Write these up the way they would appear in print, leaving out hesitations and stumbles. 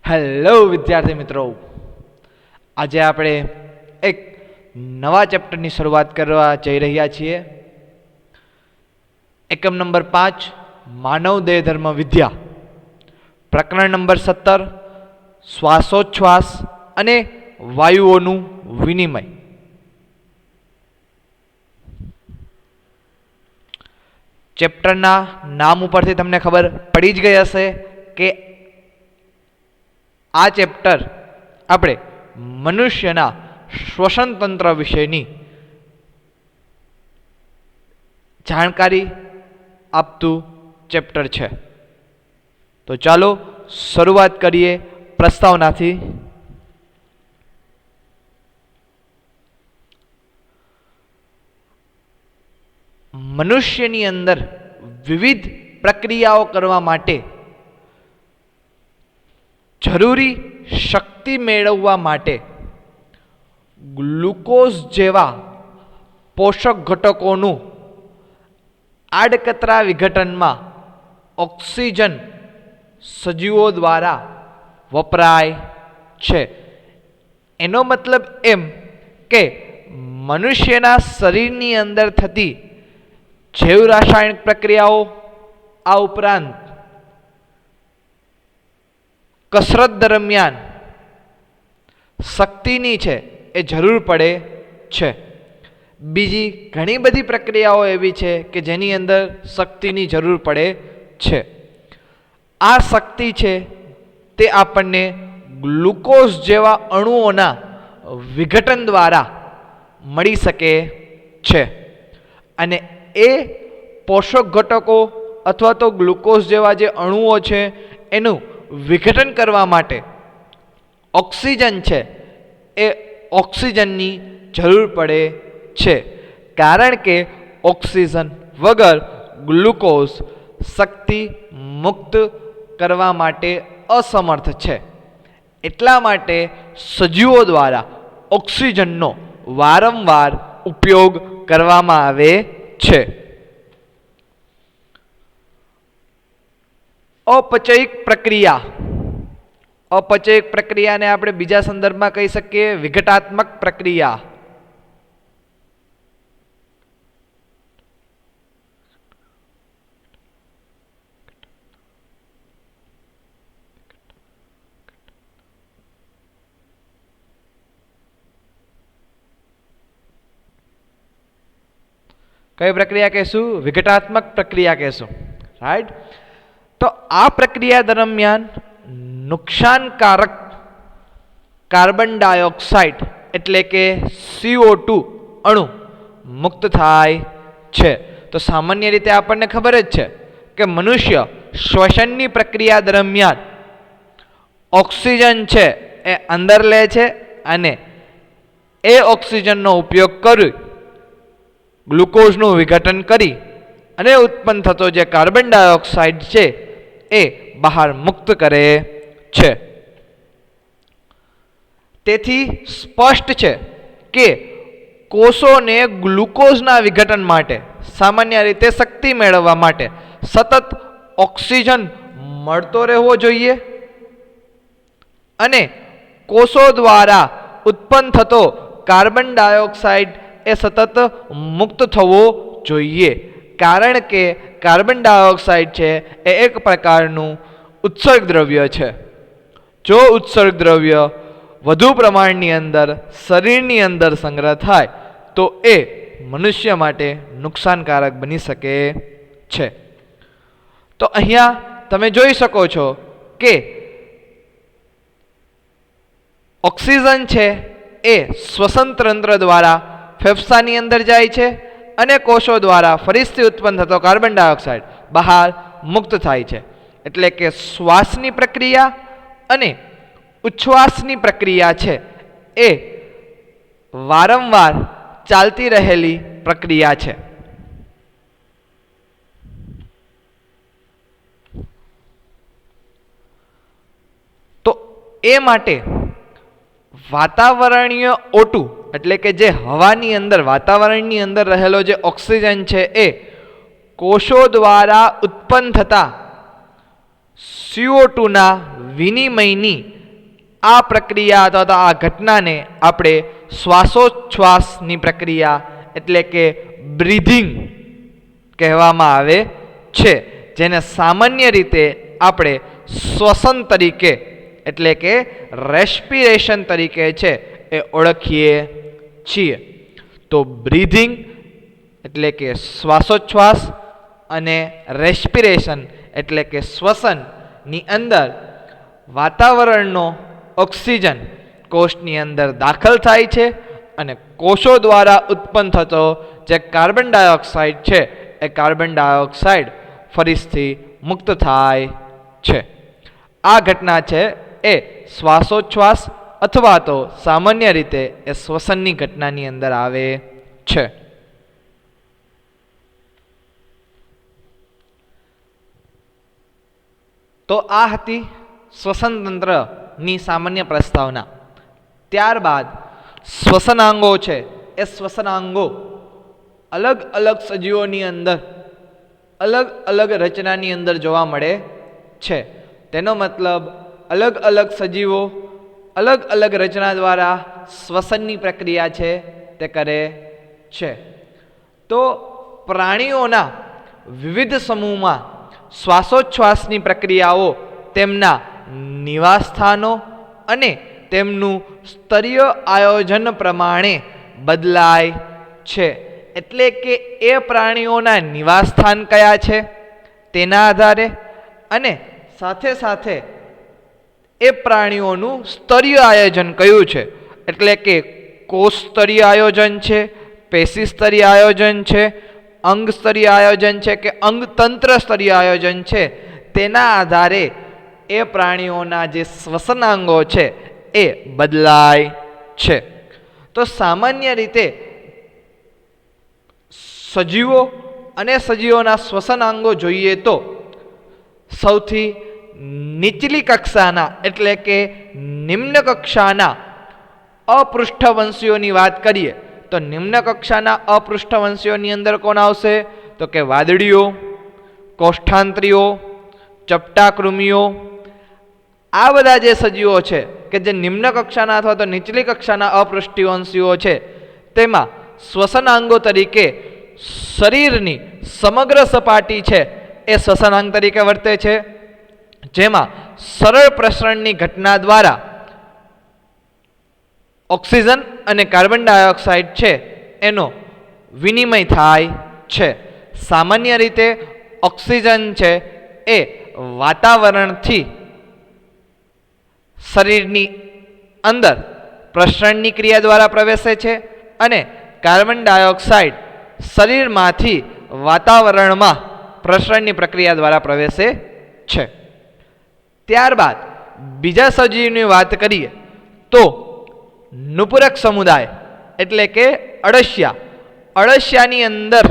Hello વિદ્યાર્થી મિત્રો, આજે આપણે એક નવા ચેપ્ટરની શરૂઆત કરવા જઈ રહ્યા છીએ. એકમ નંબર 5 માનવ દેહ ધર્મ વિદ્યા, પ્રકરણ નંબર 17 શ્વાસોચ્છ્વાસ અને વાયુઓનું વિનિમય. ચેપ્ટરના નામ ઉપરથી તમને ખબર પડી જ ગઈ હશે કે આ ચેપ્ટર આપણે મનુષ્યના શ્વસન તંત્ર વિશેની જાણકારી આપતું ચેપ્ટર છે. તો ચાલો શરૂઆત કરીએ પ્રસ્તાવનાથી. મનુષ્યની અંદર વિવિધ પ્રક્રિયાઓ કરવા માટે જરૂરી શક્તિ મેળવવા માટે ગ્લુકોઝ જેવા પોષક ઘટકોનું આડકતરા વિઘટનમાં ઓક્સિજન સજીવો દ્વારા વપરાય છે. એનો મતલબ એમ કે મનુષ્યના શરીરની અંદર થતી જૈવ રાસાયણિક પ્રક્રિયાઓ, આ ઉપરાંત કસરત દરમિયાન શક્તિની છે એ જરૂર પડે છે. બીજી ઘણી બધી પ્રક્રિયાઓ એવી છે કે જેની અંદર શક્તિની જરૂર પડે છે. આ શક્તિ છે તે આપણને ગ્લુકોઝ જેવા અણુઓના વિઘટન દ્વારા મળી શકે છે. અને એ પોષક ઘટકો અથવા તો ગ્લુકોઝ જેવા જે અણુઓ છે એનું વિઘટન કરવા માટે ઓક્સિજન છે એ ઓક્સિજનની જરૂર પડે છે, કારણ કે ઓક્સિજન વગર ગ્લુકોઝ શક્તિ મુક્ત કરવા માટે અસમર્થ છે. એટલા માટે સજીવો દ્વારા ઓક્સિજનનો વારંવાર ઉપયોગ કરવામાં આવે છે. અપચયિક પ્રક્રિયા, અપચયિક પ્રક્રિયાને આપણે બીજા સંદર્ભમાં કહી શકીએ વિઘટાત્મક પ્રક્રિયા. કઈ પ્રક્રિયા કહેશું? વિઘટાત્મક પ્રક્રિયા કહેશું, રાઈટ. તો આ પ્રક્રિયા દરમિયાન નુકસાનકારક કાર્બન ડાયોક્સાઇડ એટલે કે CO2 અણુ મુક્ત થાય છે. તો સામાન્ય રીતે આપણને ખબર જ છે કે મનુષ્ય શ્વસનની પ્રક્રિયા દરમિયાન ઓક્સિજન છે એ અંદર લે છે અને એ ઓક્સિજનનો ઉપયોગ કરી ગ્લુકોઝનું વિઘટન કરી અને ઉત્પન્ન થતો જે કાર્બન ડાયોક્સાઇડ છે એ બહાર મુક્ત કરે છે. તેથી સ્પષ્ટ છે કે કોષોને ગ્લુકોઝના વિઘટન માટે, સામાન્ય રીતે શક્તિ મેળવવા માટે સતત ઓક્સિજન મળતો રહેવો જોઈએ અને કોષો દ્વારા ઉત્પન્ન થતો કાર્બન ડાયોક્સાઇડ એ સતત મુક્ત થવો જોઈએ, કારણ કે કાર્બન ડાયોક્સાઇડ છે એ એક પ્રકારનું ઉત્સર્ગ દ્રવ્ય છે. જો ઉત્સર્ગ દ્રવ્ય વધુ પ્રમાણની અંદર શરીરની અંદર સંગ્રહ થાય તો એ મનુષ્ય માટે નુકસાનકારક બની શકે છે. તો અહીંયા તમે જોઈ શકો છો કે ઓક્સિજન છે એ શ્વસન તંત્ર દ્વારા ફેફસાની અંદર જાય છે અને કોષો દ્વારા ફરીથી ઉત્પન્ન થતો કાર્બન ડાયોક્સાઇડ બહાર મુક્ત થાય છે. એટલે કે શ્વાસની પ્રક્રિયા અને ઉચ્છ્વાસની પ્રક્રિયા છે એ વારંવાર ચાલતી રહેલી પ્રક્રિયા છે. તો એ માટે વાતાવરણીય O2 એટલે કે જે હવાની અંદર, વાતાવરણની અંદર રહેલો જે ઓક્સિજન છે એ કોષો દ્વારા ઉત્પન્ન થતા CO2 ના વિનિમયની આ પ્રક્રિયા અથવા તો આ ઘટનાને આપણે શ્વાસોચ્છ્વાસની પ્રક્રિયા એટલે કે બ્રીધિંગ કહેવામાં આવે છે, જેને સામાન્ય રીતે આપણે શ્વસન તરીકે એટલે કે રેસ્પિરેશન તરીકે છે એ ઓળખીએ છીએ. તો બ્રીધિંગ એટલે કે શ્વાસોચ્છ્વાસ અને રેસ્પિરેશન એટલે કે શ્વસનની અંદર વાતાવરણનો ઓક્સિજન કોષની અંદર દાખલ થાય છે અને કોષો દ્વારા ઉત્પન્ન થતો જે કાર્બન ડાયોક્સાઇડ છે એ કાર્બન ડાયોક્સાઇડ ફરીથી મુક્ત થાય છે. આ ઘટના છે એ શ્વાસોચ્છ્વાસ અથવા તો સામાન્ય રીતે એ શ્વસનની ઘટનાની અંદર આવે છે. તો આ હતી શ્વસન તંત્રની સામાન્ય પ્રસ્તાવના. ત્યારબાદ શ્વસનાંગો છે એ શ્વસનાંગો અલગ અલગ સજીવોની અંદર અલગ અલગ રચનાની અંદર જોવા મળે છે. તેનો મતલબ અલગ અલગ સજીવો અલગ અલગ રચના દ્વારા શ્વસનની પ્રક્રિયા છે તે કરે છે. તો પ્રાણીઓના વિવિધ સમૂહમાં શ્વાસોચ્છ્વાસની પ્રક્રિયાઓ તેમના નિવાસસ્થાનો અને તેમનું સ્તરીય આયોજન પ્રમાણે બદલાય છે. એટલે કે એ પ્રાણીઓના નિવાસસ્થાન કયા છે તેના આધારે અને સાથે સાથે એ પ્રાણીઓનું સ્તરીય આયોજન કયું છે, એટલે કે કોષ સ્તરીય આયોજન છે, પેશી સ્તરીય આયોજન છે, અંગ સ્તરીય આયોજન છે કે અંગતંત્ર સ્તરીય આયોજન છે, તેના આધારે એ પ્રાણીઓના જે શ્વસનાંગો છે એ બદલાય છે. તો સામાન્ય રીતે સજીવો અને સજીવોના શ્વસનાંગો જોઈએ તો સૌથી નીચલી કક્ષાના એટલે કે નિમ્ન કક્ષાના અપૃષ્ઠવંશીઓની વાત કરીએ તો નિમ્ન કક્ષાના અપૃષ્ઠવંશીઓની અંદર કોણ આવશે તો કે વાદળીઓ, કોષ્ઠાંત્રીઓ, ચપટાકૃમિઓ. આ બધા જે સજીવો છે કે જે નિમ્ન કક્ષાના અથવા તો નીચલી કક્ષાના અપૃષ્ઠવંશીઓ છે તેમાં શ્વસનાંગો તરીકે શરીરની સમગ્ર સપાટી છે એ શ્વસનાંગ તરીકે વર્તે છે, જેમાં સરળ પ્રસરણની ઘટના દ્વારા ઓક્સિજન અને કાર્બન ડાયોક્સાઇડ છે એનો વિનિમય થાય છે. સામાન્ય રીતે ઓક્સિજન છે એ વાતાવરણથી શરીરની અંદર પ્રસરણની ક્રિયા દ્વારા પ્રવેશે છે અને કાર્બન ડાયોક્સાઇડ શરીરમાંથી વાતાવરણમાં પ્રસરણની પ્રક્રિયા દ્વારા પ્રવેશે છે. ત્યારબાદ બીજા સજીવની વાત કરીએ તો નુપુરક સમુદાય એટલે કે અળસિયા. અળસિયાની અંદર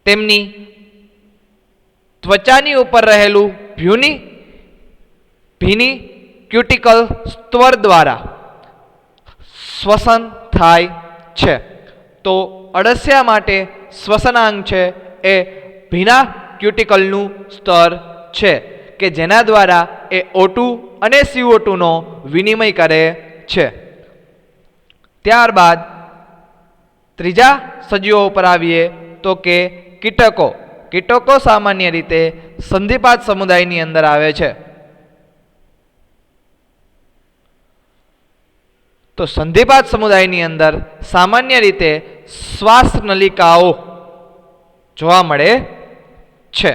તેમની ત્વચાની ઉપર રહેલું ભીની ક્યુટિકલ સ્તર દ્વારા શ્વસન થાય છે. તો અળસિયા માટે શ્વસનાંગ છે એ ભીના ક્યુટિકલનું સ્તર છે કે જેના દ્વારા એ O2 અને CO2 નો વિનિમય કરે છે. ત્યારબાદ ત્રીજા સજીવો ઉપર આવીએ તો કે કીટકો. કીટકો સામાન્ય રીતે સંધિપાદ સમુદાયની અંદર આવે છે. તો સંધિપાદ સમુદાયની અંદર સામાન્ય રીતે શ્વાસ નલિકાઓ જોવા મળે છે.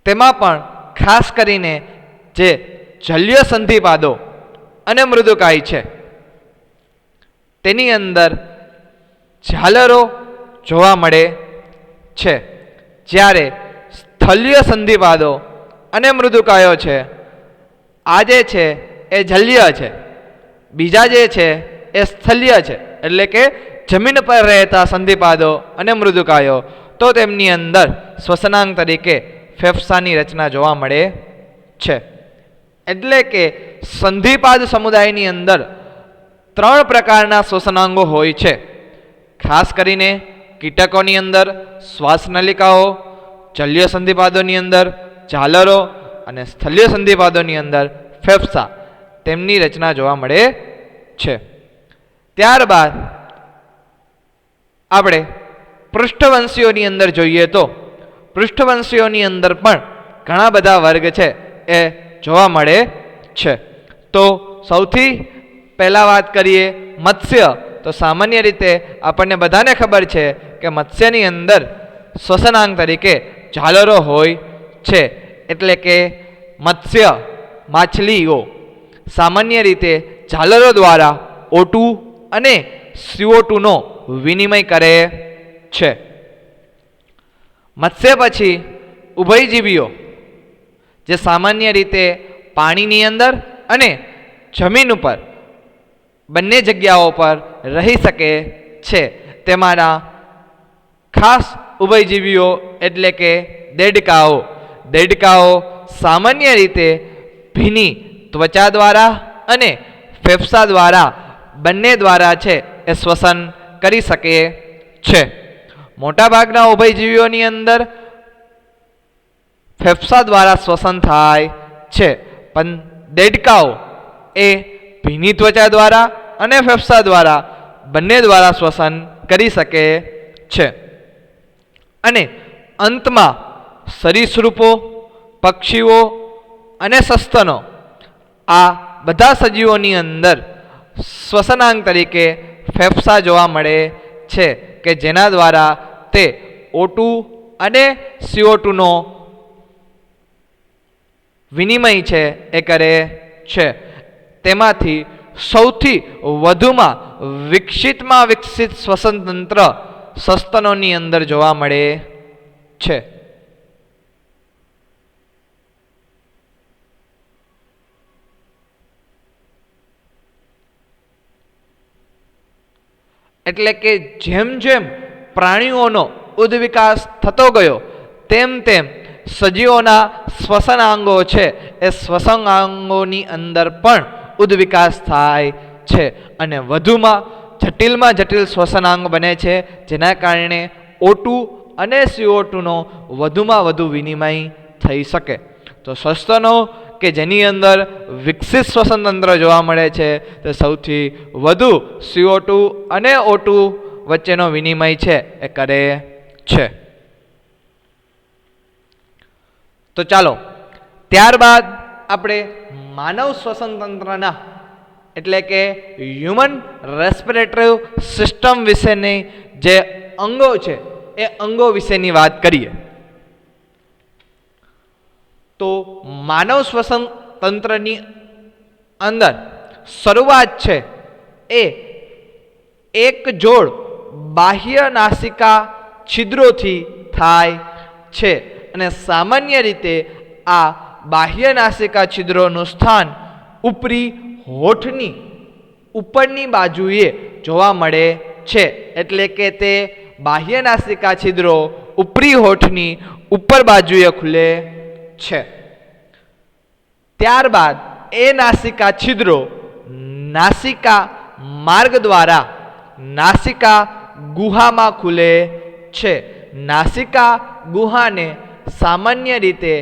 તેમાં પણ ખાસ કરીને જે જલીય સંધિપાદો અને મૃદુકાય છે તેની અંદર ઝાલરો જોવા મળે છે, જ્યારે સ્થલીય સંધિપાદો અને મૃદુકાયો છે આ જે છે એ જલીય છે, બીજા જે છે એ સ્થલીય છે. એટલે કે જમીન પર રહેતા સંધિપાદો અને મૃદુકાયો તો તેમની અંદર શ્વસનાંગ તરીકે ફેફસાની રચના જોવા મળે છે. એટલે કે સંધિપાદ સમુદાયની અંદર 3 પ્રકારના શ્વસનાંગો હોય છે. ખાસ કરીને કીટકોની અંદર શ્વાસ નલિકાઓ, જલીય સંધિપાદોની અંદર ઝાલરો અને સ્થલ્ય સંધિપાદોની અંદર ફેફસા તેમની રચના જોવા મળે છે. ત્યારબાદ આપણે પૃષ્ઠવંશીઓની અંદર જોઈએ તો પૃષ્ઠવંશીઓની અંદર પણ ઘણા બધા વર્ગ છે એ જોવા મળે છે. તો સૌથી પહેલાં વાત કરીએ મત્સ્ય. તો સામાન્ય રીતે આપણને બધાને ખબર છે કે મત્સ્યની અંદર શ્વસનાંગ તરીકે ઝાલરો હોય છે. એટલે કે મત્સ્ય માછલીઓ સામાન્ય રીતે ઝાલરો દ્વારા O2 અને CO2નો વિનિમય કરે છે. મત્સ્ય પછી ઉભયજીવીઓ જે સામાન્ય રીતે પાણીની અંદર અને જમીન ઉપર બંને જગ્યાઓ પર રહી શકે છે. તેમાંના ખાસ ઉભયજીવીઓ એટલે કે દેડકાઓ. દેડકાઓ સામાન્ય રીતે ભીની ત્વચા દ્વારા અને ફેફસા દ્વારા બંને દ્વારા છે એ શ્વસન કરી શકે છે. મોટાભાગના ઉભયજીવીઓની અંદર ફેફસા દ્વારા શ્વસન થાય છે, પણ દેડકાઓ એ ભીની ત્વચા દ્વારા અને ફેફસા દ્વારા બંને દ્વારા શ્વસન કરી શકે છે. અને અંતમાં સરીસૃપો, પક્ષીઓ અને સસ્તનો આ બધા સજીવોની અંદર શ્વસનાંગ તરીકે ફેફસા જોવા મળે છે કે જેના દ્વારા તે O2 અને CO2નો વિનિમય છે એ કરે છે. તેમાંથી સૌથી વધુમાં વિકસિત શ્વસન તંત્ર સસ્તનોની અંદર જોવા મળે છે. એટલે કે જેમ જેમ પ્રાણીઓનો ઉદ્વિકાસ થતો ગયો તેમ તેમ સજીવોના શ્વસનાંગો છે એ શ્વસનાંગોની અંદર પણ ઉદ્વિકાસ થાય છે અને વધુમાં જટિલ શ્વસનાંગ બને છે, જેના કારણે O2 અને CO2નો વધુમાં વધુ વિનિમય થઈ શકે. તો સસ્તનો કે જેની અંદર વિકસિત શ્વસન તંત્ર જોવા મળે છે તે સૌથી વધુ CO2 અને O2 વચ્ચેનો વિનિમય છે એ કરે છે. તો ચાલો ત્યારબાદ આપણે માનવ શ્વસન તંત્રના એટલે કે હ્યુમન રેસ્પિરેટરી સિસ્ટમ વિશેની જે અંગો છે એ અંગો વિશેની વાત કરીએ. તો માનવ શ્વસન તંત્રની અંદર શરૂઆત છે એ એક જોડ બાહ્ય નાસિકા છિદ્રોથી થાય છે અને સામાન્ય રીતે આ બાહ્ય નાસિકા છિદ્રોનું સ્થાન ઉપરી હોઠની ઉપરની બાજુએ જોવા મળે છે. એટલે કે તે બાહ્ય નાસિકા છિદ્રો ઉપરી હોઠની ઉપર બાજુએ ખુલે છે. ત્યારબાદ એ નાસિકા છિદ્રો નાસિકા માર્ગ દ્વારા નાસિકા ગુહામાં ખુલે છે. નાસિકા ગુહાને સામાન્ય રીતે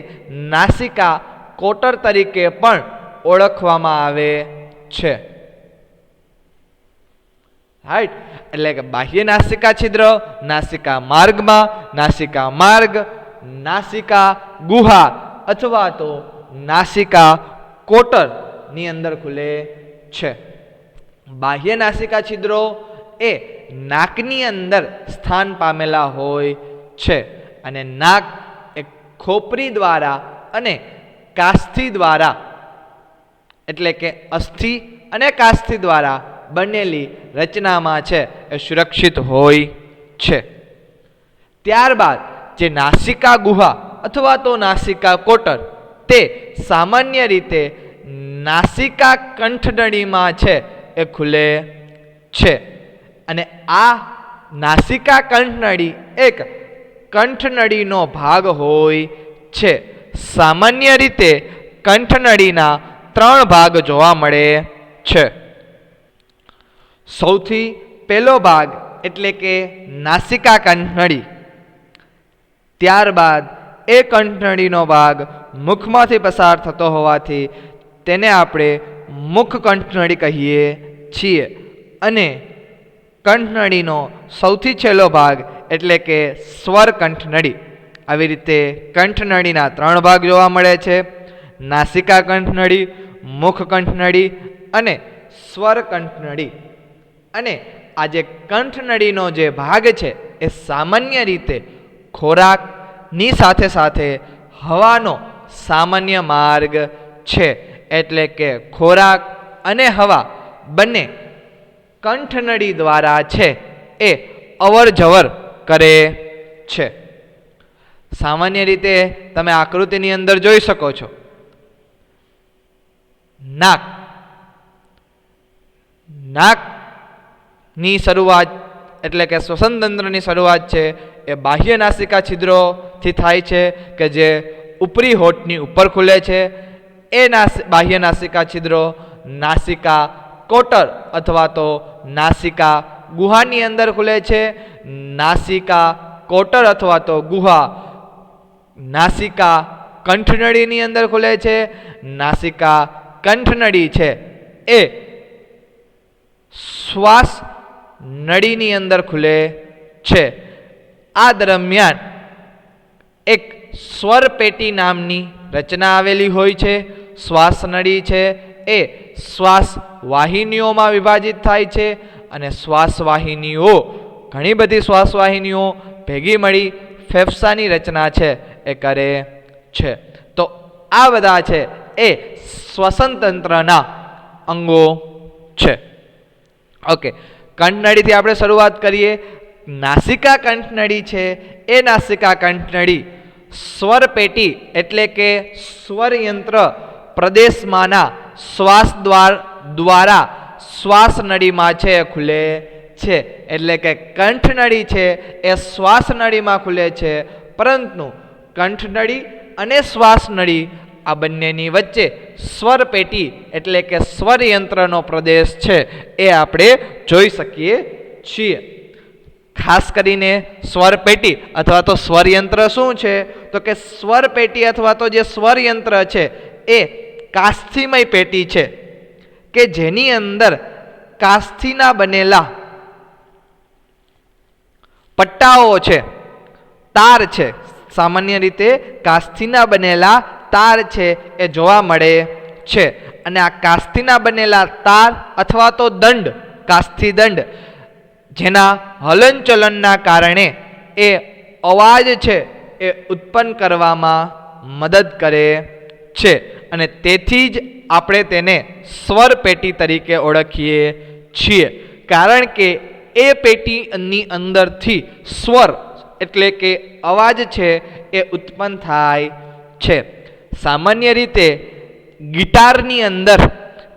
નાસિકા કોટર તરીકે પણ ઓળખવામાં આવે છે. રાઈટ, એટલે કે બાહ્ય નાસિકા છિદ્ર નાસિકા માર્ગમાં, નાસિકા માર્ગ નાસિકા ગુહા અથવા તો નાસિકા કોટરની અંદર ખુલે છે. બાહ્ય નાસિકા છિદ્રો એ નાકની અંદર સ્થાન પામેલા હોય છે અને નાક એ ખોપરી દ્વારા અને કાસ્થિ દ્વારા એટલે કે અસ્થિ અને કાસ્થિ દ્વારા બનેલી રચનામાં છે એ સુરક્ષિત હોય છે. ત્યારબાદ જે નાસિકા ગુહા અથવા તો નાસિકા કોટર તે સામાન્ય રીતે નાસિકા કંઠનળીમાં છે એ ખુલે છે અને આ નાસિકા કંઠનળી એક કંઠનળીનો ભાગ હોય છે. સામાન્ય રીતે કંઠનળીના 3 ભાગ જોવા મળે છે. સૌથી પહેલો ભાગ એટલે કે નાસિકા કંઠનળી, ત્યારબાદ એ કંઠનળીનો ભાગ મુખમાંથી પસાર થતો હોવાથી તેને આપણે મુખ કંઠનળી કહીએ છીએ. અને કંઠનળીનો સૌથી છેલ્લો ભાગ એટલે કે સ્વર કંઠનળી. આવી રીતે કંઠનળીના 3 ભાગ જોવા મળે છે: નાસિકા કંઠનળી, મુખ કંઠનળી અને સ્વર કંઠનળી. અને આ જે કંઠનળીનો જે ભાગ છે એ સામાન્ય રીતે ખોરાકની સાથે સાથે હવાનો સામાન્ય માર્ગ છે. એટલે કે ખોરાક અને હવા બંને કંઠનળી દ્વારા છે એ અવર જવર કરે છે. સામાન્ય રીતે તમે આકૃતિની અંદર જોઈ શકો છો, નાકની શરૂઆત એટલે કે શ્વસન તંત્રની શરૂઆત છે એ બાહ્ય નાસિકા છિદ્રોથી થાય છે કે જે ઉપરી હોઠની ઉપર ખુલે છે. એ બાહ્ય નાસિકા છિદ્રો નાસિકા કોટર અથવા તો નાસિકા ગુહાની અંદર ખુલે છે. નાસિકા કોટર અથવા તો ગુહા નાસિકા કંઠનળીની અંદર ખુલે છે. નાસિકા કંઠનળી છે એ શ્વાસ નળીની અંદર ખુલે છે. આ દરમિયાન એક સ્વર પેટી નામની રચના આવેલી હોય છે. શ્વાસ નળી છે એ શ્વાસ વાહિનીઓમાં વિભાજિત થાય છે અને શ્વાસ વાહિનીઓ ઘણી બધી શ્વાસ વાહિનીઓ ભેગી મળી ફેફસાની રચના છે એ કરે છે. તો આ બધા છે એ શ્વસન તંત્રના અંગો છે. ઓકે, કંઠનળીથી આપણે શરૂઆત કરીએ. નાસિકા કંઠનળી છે એ નાસિકા કંઠનળી સ્વર પેટી એટલે કે સ્વરયંત્ર પ્રદેશમાંના શ્વાસ દ્વારા શ્વાસ નળીમાં છે ખુલે છે. એટલે કે કંઠનળી છે એ શ્વાસ નળીમાં ખુલે છે, પરંતુ કંઠનળી અને શ્વાસ નળી આ બંનેની વચ્ચે સ્વર પેટી એટલે કે સ્વરયંત્રનો પ્રદેશ છે એ આપણે જોઈ શકીએ છીએ. ખાસ કરીને સ્વર પેટી અથવા તો સ્વરયંત્ર શું છે તો કે સ્વર પેટી અથવા તો જે સ્વરયંત્ર છે એ કાસ્થિમય પેટી છે કે જેની અંદર કાસ્થિના બનેલા પટ્ટાઓ છે, તાર છે. સામાન્ય રીતે કાસ્થિના બનેલા તાર છે એ જોવા મળે છે. અને આ કાસ્થિના બનેલા તાર અથવા તો દંડ, કાસ્થિ દંડ, જેના હલનચલનના કારણે એ અવાજ છે એ ઉત્પન્ન કરવામાં મદદ કરે છે. અને તેથી જ આપણે તેને સ્વર પેટી તરીકે ઓળખીએ છીએ, કારણ કે એ પેટીની અંદરથી સ્વર એટલે કે અવાજ છે એ ઉત્પન્ન થાય છે. સામાન્ય રીતે ગિટારની અંદર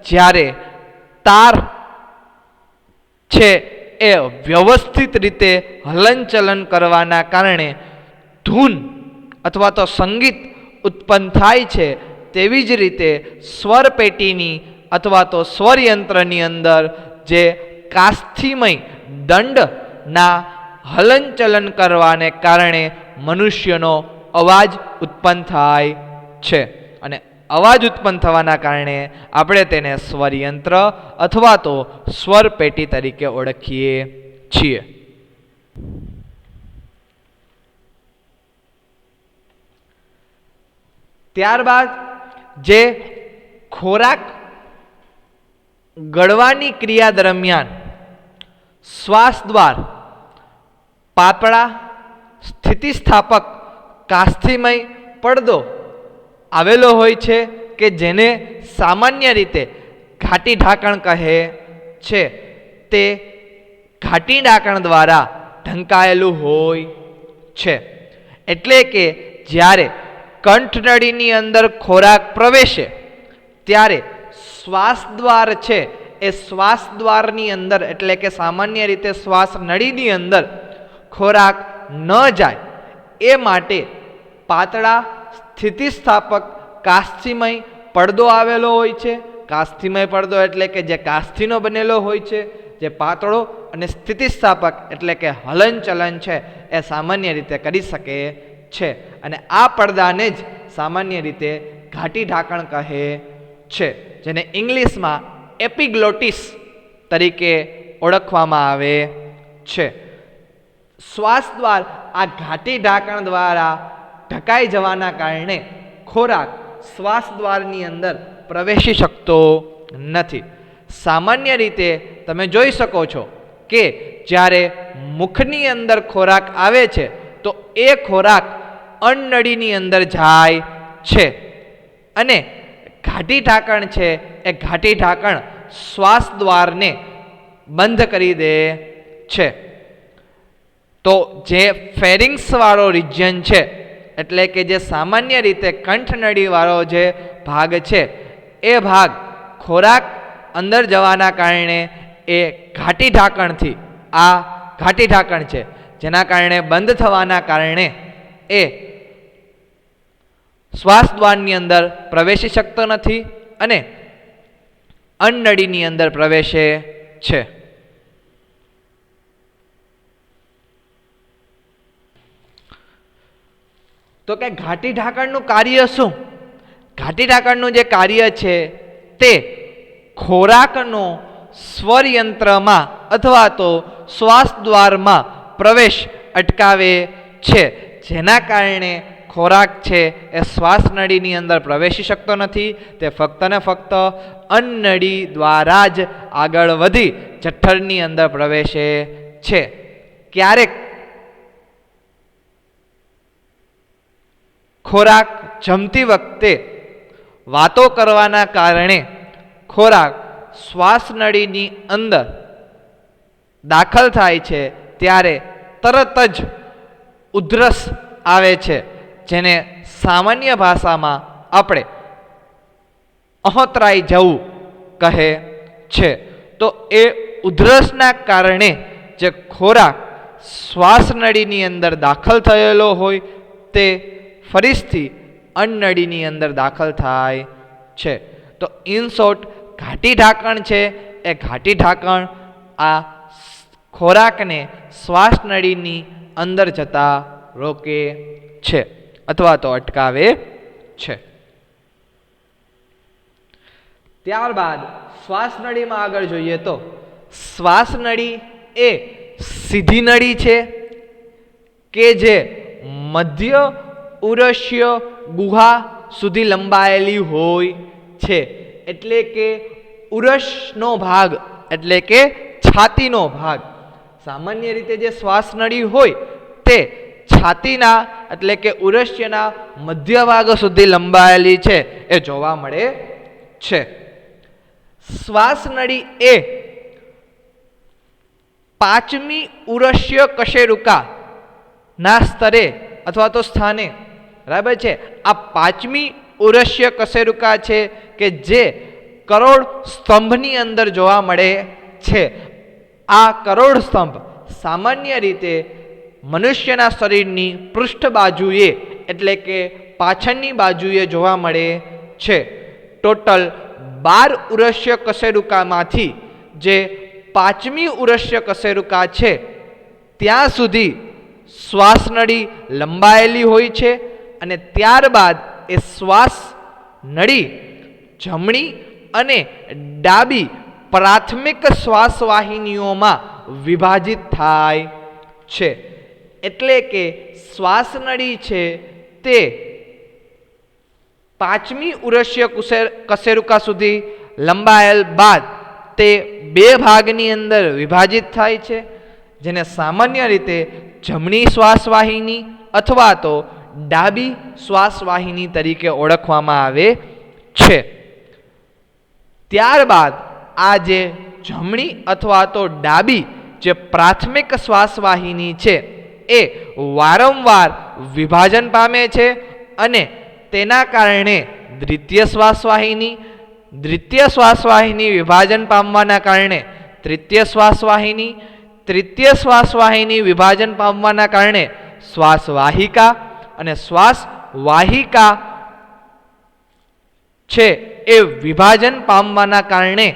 જ્યારે તાર છે એ વ્યવસ્થિત રીતે હલનચલન કરવાના કારણે ધૂન અથવા તો સંગીત ઉત્પન્ન થાય છે, તેવી જ રીતે સ્વર પેટીની અથવા તો સ્વરયંત્રની અંદર જે કાસ્થિમય દંડના હલનચલન કરવાને કારણે મનુષ્યનો અવાજ ઉત્પન્ન થાય છે. અને અવાજ ઉત્પન્ન થવાના કારણે આપણે તેને સ્વરયંત્ર અથવા તો સ્વર પેટી તરીકે ઓળખીએ છીએ. ત્યારબાદ જે ખોરાક ગળવાની ક્રિયા દરમિયાન શ્વાસ દ્વાર પાતળા સ્થિતિસ્થાપક કાસ્થિમય પડદો આવેલો હોય છે કે જેને સામાન્ય રીતે ઘાટી ઢાંકણ કહે છે. તે ઘાટી ઢાંકણ દ્વારા ઢંકાયેલું હોય છે. એટલે કે જ્યારે કંઠનળીની અંદર ખોરાક પ્રવેશે ત્યારે શ્વાસ દ્વાર છે એ શ્વાસ દ્વારની અંદર એટલે કે સામાન્ય રીતે શ્વાસ નળીની અંદર ખોરાક ન જાય એ માટે પાતળા સ્થિતિસ્થાપક કાસ્થિમય પડદો આવેલો હોય છે. કાસ્થિમય પડદો એટલે કે જે કાસ્થિનો બનેલો હોય છે, જે પાતળો અને સ્થિતિસ્થાપક એટલે કે હલનચલન છે એ સામાન્ય રીતે કરી શકે છે. અને આ પડદાને જ સામાન્ય રીતે ઘાટી ઢાંકણ કહે છે, જેને ઇંગ્લિશમાં એપિગ્લોટિસ તરીકે ઓળખવામાં આવે છે. શ્વાસ દ્વાર આ ઘાટી ઢાંકણ દ્વારા ઢકાઈ જવાના કારણે ખોરાક શ્વાસ દ્વારની અંદર પ્રવેશી શકતો નથી. સામાન્ય રીતે તમે જોઈ શકો છો કે જ્યારે મુખની અંદર ખોરાક આવે છે તો એ ખોરાક અન્નનળીની અંદર જાય છે અને ઘાટી ઢાંકણ છે એ ઘાટી ઢાંકણ શ્વાસ દ્વારને બંધ કરી દે છે. તો જે ફેરિંગ્સ વાળો રિજિયન છે, એટલે કે જે સામાન્ય રીતે કંઠનળી વાળો જે ભાગ છે, એ ભાગ ખોરાક અંદર જવાના કારણે એ ઘાટી ઢાંકણથી, આ ઘાટી ઢાંકણ છે જેના કારણે બંધ થવાના કારણે એ શ્વાસ દ્વારની અંદર પ્રવેશી શકતો નથી અને અન્નનળીની અંદર પ્રવેશે છે. તો કે ઘાટી ઢાંકણનું કાર્ય શું? ઘાટી ઢાંકણનું જે કાર્ય છે તે ખોરાકનો સ્વરયંત્રમાં અથવા તો શ્વાસ દ્વારમાં પ્રવેશ અટકાવે છે, જેના કારણે ખોરાક છે એ શ્વાસ નળીની અંદર પ્રવેશી શકતો નથી. તે ફક્ત ને ફક્ત અન્નનળી દ્વારા જ આગળ વધી જઠરની અંદર પ્રવેશે છે. ક્યારેક ખોરાક જમતી વખતે વાતો કરવાના કારણે ખોરાક શ્વાસ નળીની અંદર દાખલ થાય છે ત્યારે તરત જ ઉધરસ આવે છે, જેને સામાન્ય ભાષામાં આપણે અહોતરાઈ જવું કહે છે. તો એ ઉધરસના કારણે જે ખોરાક શ્વાસ નળીની અંદર દાખલ થયેલો હોય તે ફરીથી અન્નનળીની અંદર દાખલ થાય છે. તો ઇન શોર્ટ ઘાટી ઢાંકણ છે એ ઘાટી ઢાંકણ આ ખોરાકને શ્વાસ નળીની અંદર જતા રોકે છે અથવા તો અટકાવે છે. ત્યારબાદ શ્વાસ નળીમાં આગળ જોઈએ તો શ્વાસ નળી એ સીધી નળી છે કે જે મધ્ય ઉરસ્ય ગુહા સુધી લંબાયેલી હોય છે. એટલે કે ઉરસનો ભાગ એટલે કે છાતીનો ભાગ. સામાન્ય રીતે જે શ્વાસ નળી હોય તે છાતીના એટલે કે ઉરસ્યના મધ્ય ભાગ સુધી લંબાયેલી છે એ જોવા મળે છે. શ્વાસ નળી એ પાંચમી ઉરસ્ય કશેરુકા ના સ્તરે અથવા તો સ્થાને, બરાબર છે, આ પાંચમી ઉરસ્ય કશેરુકા છે કે જે કરોડ સ્તંભની અંદર જોવા મળે છે. આ કરોડ સ્તંભ સામાન્ય રીતે મનુષ્યના શરીરની પૃષ્ઠ બાજુએ એટલે કે પાછળની બાજુએ જોવા મળે છે. ટોટલ 12 ઉરસ્ય કશેરુકામાંથી જે પાંચમી ઉરસ્ય કશેરુકા છે ત્યાં સુધી શ્વાસ નળી લંબાયેલી હોય છે અને ત્યારબાદ એ શ્વાસ નળી જમણી અને ડાબી પ્રાથમિક શ્વાસ વાહિનીઓમાં વિભાજિત થાય છે. એટલે કે શ્વાસ નળી છે તે પાંચમી ઉરસ્ય કશેરુકા સુધી લંબાયેલ બાદ તે બે ભાગની અંદર વિભાજિત થાય છે, જેને સામાન્ય રીતે જમણી શ્વાસ વાહિની અથવા તો ડાબી શ્વાસ વાહિની તરીકે ઓળખવામાં આવે છે. ત્યારબાદ આ જે જમણી અથવા તો ડાબી જે પ્રાથમિક શ્વાસ વાહિની છે એ વારંવાર વિભાજન પામે છે અને તેના કારણે દ્વિતીય શ્વાસ વાહિની વિભાજન પામવાના કારણે તૃતીય શ્વાસ વાહિની, તૃતીય શ્વાસ વાહિની વિભાજન પામવાના કારણે શ્વાસ વાહિકા અને શ્વાસ વાહિકા છે એ વિભાજન પામવાના કારણે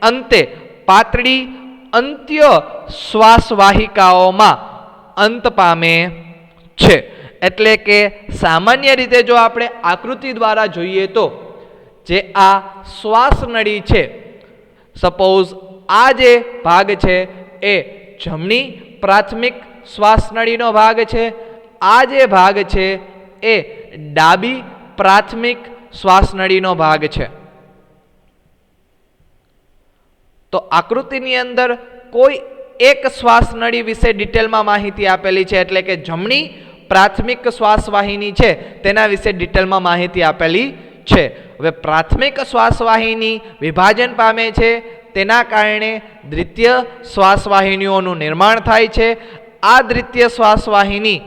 અંતે પાતળી અંત્ય શ્વાસ વાહિકાઓમાં અંત પામે છે. એટલે કે સામાન્ય રીતે જો આપણે આકૃતિ દ્વારા જોઈએ તો જે આ શ્વાસ નળી છે, સપોઝ આ જે ભાગ છે એ જમણી પ્રાથમિક શ્વાસ નળીનો ભાગ છે, આ જે ભાગ છે એ ડાબી પ્રાથમિક શ્વાસ નળીનો ભાગ છે. તો આકૃતિની અંદર કોઈ એક શ્વાસ નળી વિશે ડિટેલમાં માહિતી આપેલી છે, એટલે કે જમણી પ્રાથમિક શ્વાસ વાહિની છે તેના વિશે ડિટેલમાં માહિતી આપેલી છે. હવે પ્રાથમિક શ્વાસ વાહિની વિભાજન પામે છે, તેના કારણે દ્વિતીય શ્વાસ વાહિનીઓનું નિર્માણ થાય છે. આ દ્વિતીય શ્વાસ વાહિની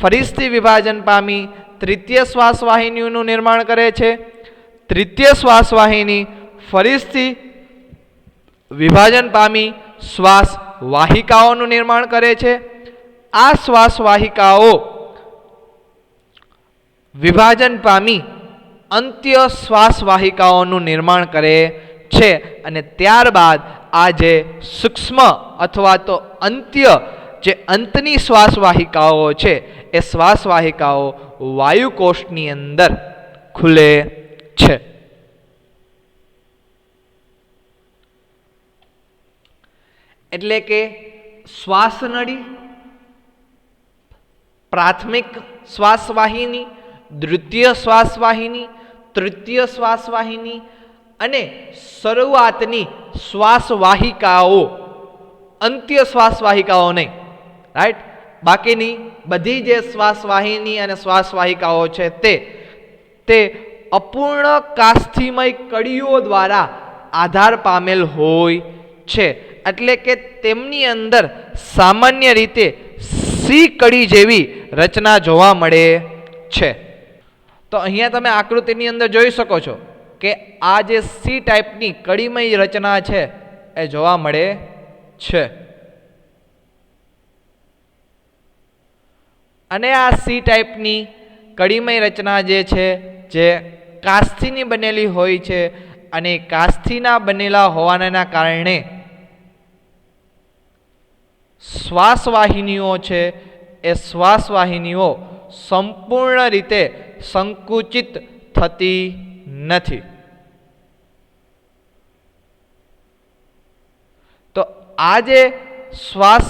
ફરીથી વિભાજન પામી તૃતીય શ્વાસ વાહિનીઓનું નિર્માણ કરે છે. તૃતીય શ્વાસ વાહિની ફરીથી વિભાજન પામી શ્વાસ વાહિકાઓનું નિર્માણ કરે છે. આ શ્વાસ વાહિકાઓ વિભાજન પામી અંત્ય શ્વાસ વાહિકાઓનું નિર્માણ કરે છે અને ત્યારબાદ આ જે સૂક્ષ્મ અથવા તો અંત્ય જે અંતની શ્વાસ વાહિકાઓ છે એ શ્વાસ વાહિકાઓ વાયુકોષની અંદર ખુલે છે. એટલે કે શ્વાસ નળી, પ્રાથમિક શ્વાસ વાહિની, દ્વિતીય શ્વાસ વાહિની, તૃતીય શ્વાસ વાહિની અને શરૂઆતની શ્વાસ વાહિકાઓ, અંત્ય શ્વાસ વાહિકાઓ નહીં, રાઈટ. બાકીની બધી જે શ્વાસ વાહિની અને શ્વાસ વાહિકાઓ છે તે અપૂર્ણ કાસ્થિમય કડીઓ દ્વારા આધાર પામેલ હોય છે. એટલે કે તેમની અંદર સામાન્ય રીતે સી કડી જેવી રચના જોવા મળે છે. તો અહીંયા તમે આકૃતિની અંદર જોઈ શકો છો કે આ જે સી ટાઈપની કડીમય રચના છે એ જોવા મળે છે. અને આ સી ટાઈપની કડીમય રચના જે છે જે કાસ્થિની બનેલી હોય છે અને કાસ્થિના બનેલા હોવાના કારણે શ્વાસ વાહિનીઓ છે એ શ્વાસ વાહિનીઓ સંપૂર્ણ રીતે સંકુચિત થતી નથી. તો આ જે શ્વાસ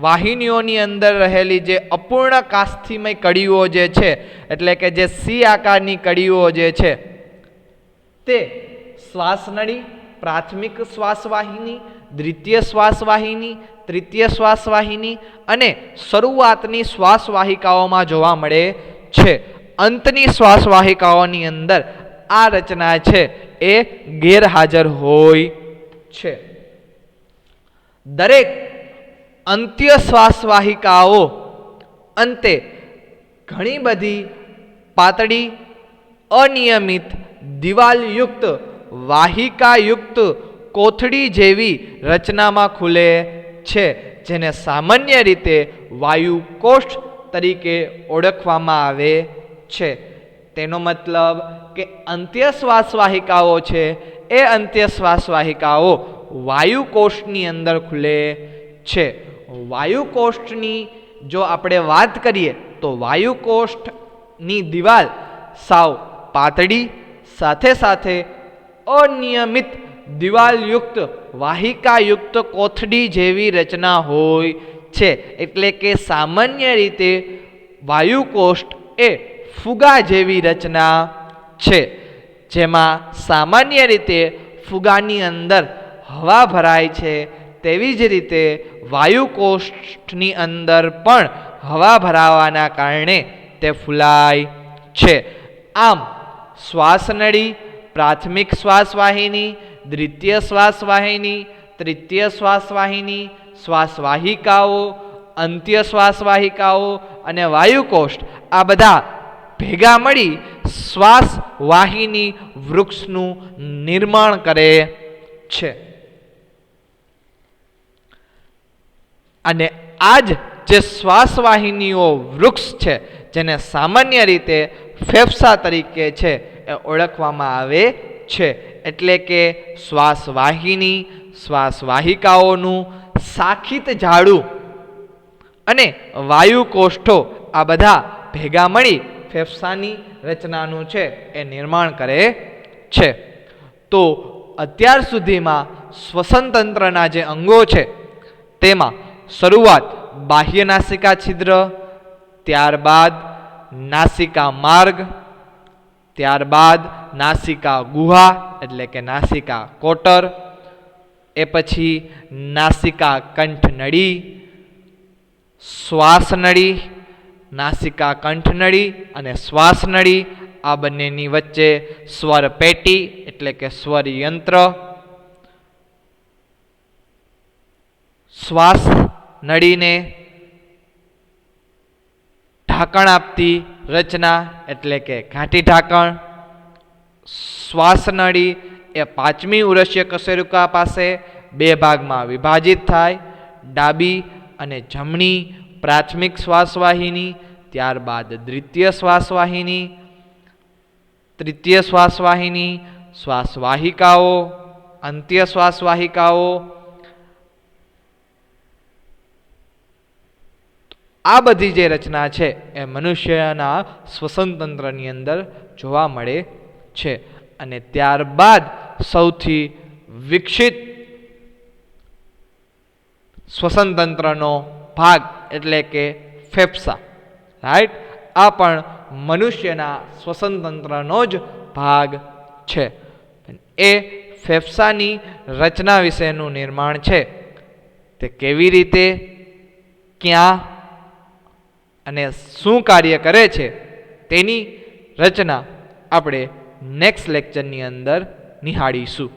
વાહિનીઓની અંદર રહેલી જે અપૂર્ણ કાસ્થિમય કડીઓ જે છે, એટલે કે જે સી આકારની કડીઓ જે છે તે શ્વાસ નળી, પ્રાથમિક શ્વાસ વાહિની, દ્વિતીય શ્વાસ વાહિની, તૃતીય શ્વાસ વાહિની અને શરૂઆતની શ્વાસ વાહિકાઓમાં જોવા મળે છે. અંતની શ્વાસ વાહિકાઓની અંદર આ રચના છે એ ગેરહાજર હોય છે. દરેક અંત્ય શ્વાસ વાહિકાઓ અંતે ઘણી બધી પાતળી અનિયમિત દિવાલયુક્ત વાહિકાયુક્ત કોથળી જેવી રચનામાં ખુલે છે, જેને સામાન્ય રીતે વાયુકોષ તરીકે ઓળખવામાં આવે છે. તેનો મતલબ કે અંત્ય શ્વાસ વાહિકાઓ છે એ અંત્ય શ્વાસ વાહિકાઓ વાયુકોષની અંદર ખુલે છે. વાયુકોષની જો આપણે વાત કરીએ તો વાયુકોષની દિવાલ સાવ પાતળી સાથે સાથે અનિયમિત દિવાલયુક્ત વાહિકાયુક્ત કોથળી જેવી રચના હોય છે. એટલે કે સામાન્ય રીતે વાયુકોષ એ ફુગા જેવી રચના છે, જેમાં સામાન્ય રીતે ફુગાની અંદર હવા ભરાય છે, તેવી જ રીતે વાયુકોષની અંદર પણ હવા ભરાવાના કારણે તે ફૂલાય છે. આમ શ્વાસ નળી, પ્રાથમિક શ્વાસ વાહિની, દ્વિતીય શ્વાસ વાહિની, તૃતીય શ્વાસ વાહિની, શ્વાસ વાહિકાઓ, અંત્ય શ્વાસ વાહિકાઓ અને વાયુકોષ આ બધા ભેગા મળી શ્વાસ વાહિની વૃક્ષનું નિર્માણ કરે છે. અને આ જ જે શ્વાસ વાહિનીઓ વૃક્ષ છે, જેને સામાન્ય રીતે ફેફસા તરીકે છે એ ઓળખવામાં આવે છે. એટલે કે શ્વાસ વાહિની, શ્વાસ વાહિકાઓનું શાખિત જાળું અને વાયુકોષ્ઠો આ બધા ભેગા મળી ફેફસાની રચનાનું છે એ નિર્માણ કરે છે. તો અત્યાર સુધીમાં શ્વસન તંત્રના જે અંગો છે તેમાં શરૂઆત બાહ્ય નાસિકા છિદ્ર, ત્યારબાદ નાસિકા માર્ગ, ત્યારબાદ નાસિકા ગુહા એટલે કે નાસિકા કોટર, એ પછી નાસિકા કંઠનળી, શ્વાસનળી, નાસિકા કંઠનળી અને શ્વાસનળી, આ બંનેની વચ્ચે સ્વર પેટી એટલે કે સ્વર યંત્ર, શ્વાસ નળીને ઢાંકણ આપતી રચના એટલે કે ઘાટી ઢાંકણ. શ્વાસનળી એ પાંચમી ઉરસ્ય કશેરુકા પાસે બે ભાગમાં વિભાજિત થાય, ડાબી અને જમણી પ્રાથમિક શ્વાસવાહિની, ત્યારબાદ દ્વિતીય શ્વાસવાહિની, તૃતીય શ્વાસવાહિની, શ્વાસવાહિકાઓ, અંત્ય શ્વાસવાહિકાઓ. આ બધી જે રચના છે એ મનુષ્યના શ્વસન તંત્રની અંદર જોવા મળે છે. અને ત્યારબાદ સૌથી વિકસિત શ્વસન તંત્રનો ભાગ એટલે કે ફેફસા, રાઈટ, આ પણ મનુષ્યના શ્વસન તંત્રનો જ ભાગ છે. એ ફેફસાની રચના વિશેનું નિર્માણ છે તે કેવી રીતે, ક્યાં અને શું કાર્ય કરે છે તેની રચના આપણે નેક્સ્ટ લેક્ચરની અંદર નિહાળીશું.